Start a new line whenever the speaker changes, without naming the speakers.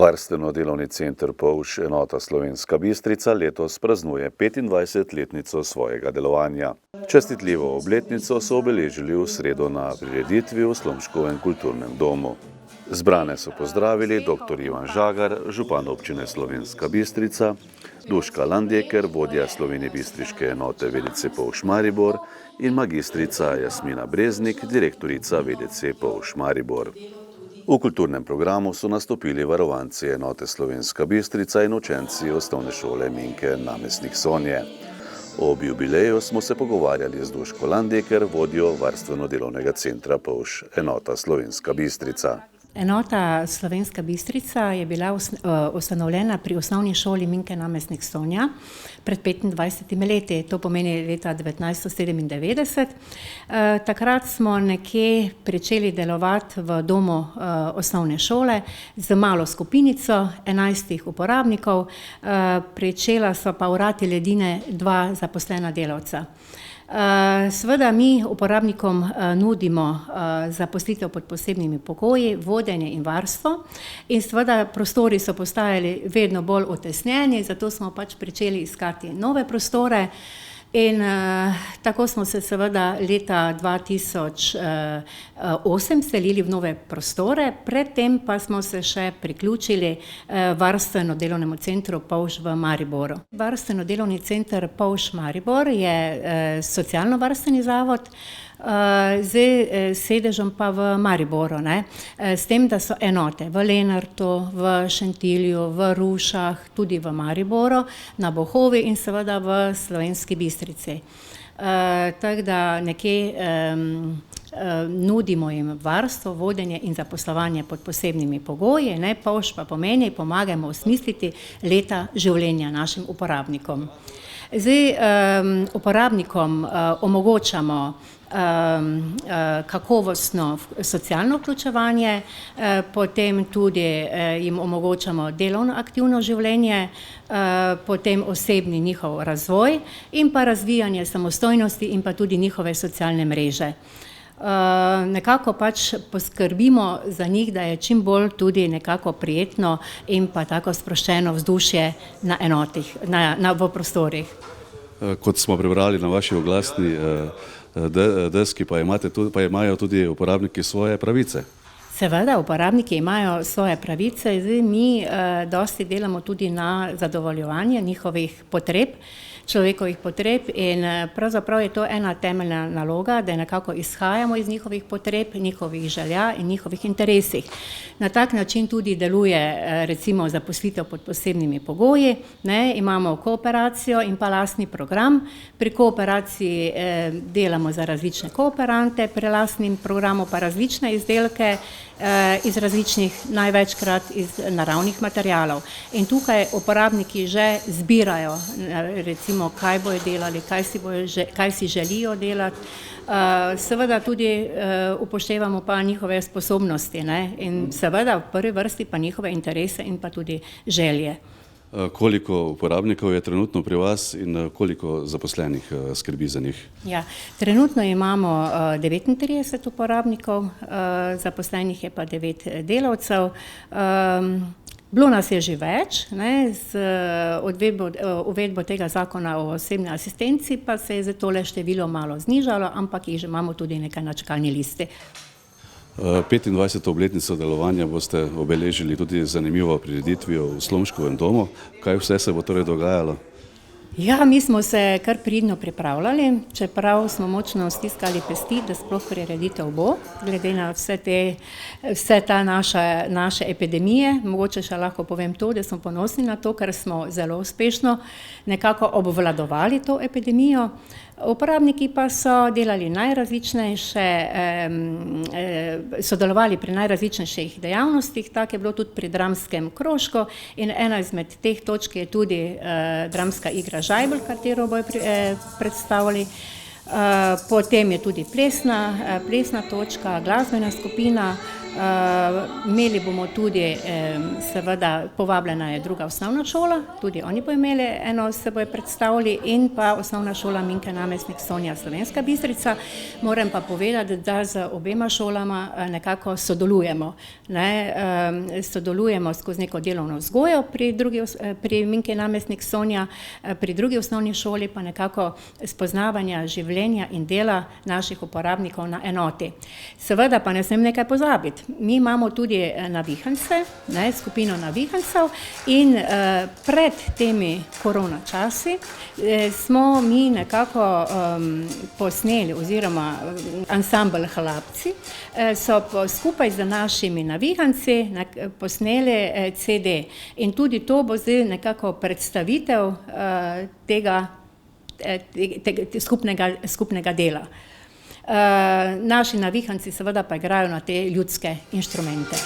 Varstveno-delovni center Polž, enota Slovenska Bistrica, letos praznuje 25-letnico svojega delovanja. Čestitljivo obletnico so obeležili v sredo na prireditvi v Slomškovem kulturnem domu. Zbrane so pozdravili dr. Ivan Žagar, župan občine Slovenska Bistrica, Duška Landeker, vodja slovenjebistriške enote VDC Polž Maribor in magistrica Jasmina Breznik, direktorica VDC Polž Maribor. V kulturnem programu so nastopili varovanci enote Slovenska Bistrica in učenci osnovne šole Minke Namestnik Sonje. Ob jubileju smo se pogovarjali z Duško Landeker, vodjo Varstveno-delovnega centra Polž, enota Slovenska Bistrica.
Enota Slovenska Bistrica je bila ustanovljena pri osnovni šoli Minke Namestnik Sonja pred 25 leti, to pomeni leta 1997. Takrat smo nekje pričeli delovati v domu osnovne šole z malo skupinico, 11 uporabnikov, pričela so pa urati ledine 2 zaposlena delavca. Seveda mi uporabnikom nudimo zaposlitev pod posebnimi pogoji, vodenje in varstvo in seveda prostori so postajali vedno bolj utesnjeni, zato smo pač pričeli iskati nove prostore in tako smo se seveda leta 2008 selili v nove prostore, predtem pa smo se še priključili Varstveno-delovnemu centru Polž v Mariboru. Varstveno-delovni center Polž Maribor je socialno-varstveni zavod, z sedežem pa v Mariboru, s tem, da so enote v Lenartu, v Šentilju, v Rušah, tudi v Mariboru, na Bohovi in seveda v Slovenski Bistrici. Tako da nekje nudimo jim varstvo, vodenje in zaposlovanje pod posebnimi pogoji, Polž pa pomeni, pomagamo osmisliti leta življenja našim uporabnikom. Uporabnikom omogočamo kakovostno socialno vključevanje, potem tudi jim omogočamo delovno aktivno življenje, potem osebni njihov razvoj in pa razvijanje samostojnosti in pa tudi njihove socialne mreže. Nekako pač poskrbimo za njih, da je čim bolj tudi nekako prijetno in pa tako sproščeno vzdušje na enotih, v prostorih.
Kot smo prebrali na vaši oglasni deski, pa imajo tudi uporabniki svoje pravice.
Seveda, uporabniki imajo svoje pravice, mi dosti delamo tudi na zadovoljevanje njihovih potreb, človekovih potreb in pravzaprav je to ena temeljna naloga, da nekako izhajamo iz njihovih potreb, njihovih želja in njihovih interesih. Na tak način tudi deluje recimo zaposlitev pod posebnimi pogoji, imamo kooperacijo in pa lastni program. Pri kooperaciji delamo za različne kooperante, pri lastnim programu pa različne izdelke iz različnih, največkrat iz naravnih materialov. In tukaj uporabniki že zbirajo, recimo, kaj bojo delali, kaj si želijo delati. Seveda tudi upoštevamo pa njihove sposobnosti in seveda v prvi vrsti pa njihove interese in pa tudi želje.
Koliko uporabnikov je trenutno pri vas in koliko zaposlenih skrbi za njih?
Ja, trenutno imamo 39 uporabnikov, zaposlenih je pa 9 delavcev. Bilo nas je že več, z uvedbo tega zakona o osebni asistenci pa se je za tole število malo znižalo, ampak jih že imamo tudi nekaj na čakalni listi.
25. obletnico delovanja boste obeležili tudi zanimivo prireditvijo v Slomškovem domu. Kaj vse se bo torej dogajalo?
Ja, mi smo se kar pridno pripravljali, čeprav smo močno stiskali pesti, da sploh prireditev bo, glede na vse ta naše epidemije. Mogoče še lahko povem to, da smo ponosni na to, ker smo zelo uspešno nekako obvladovali to epidemijo. Uporabniki pa so delali najrazličnejše, sodelovali pri najrazličnejših dejavnostih, tako je bilo tudi pri dramskem krožku in ena izmed teh točk je tudi dramska igra Žajbelj, katero bojo predstavili. Potem je tudi plesna točka, glasbena skupina, Imeli bomo tudi, seveda, povabljena je druga osnovna šola, tudi oni bodo imeli eno, se bojo predstavili, in pa osnovna šola Minke Namestnik Sonja Slovenska Bistrica. Moram pa povedati, da z obema šolama nekako sodelujemo. Sodelujemo skozi neko delovno vzgojo pri Minke Namestnik Sonja, pri drugi osnovni šoli pa nekako spoznavanja življenja in dela naših uporabnikov na enoti. Seveda pa ne smem nekaj pozabiti. Mi imamo tudi navihance, skupino navihancev, in pred temi korona časi smo mi nekako posneli, oziroma ansambel Hlapci so skupaj z našimi navihanci posneli CD. In tudi to bo zdaj nekako predstavitev tega skupnega dela. Naši navihanci seveda pa igrajo na te ljudske inštrumente.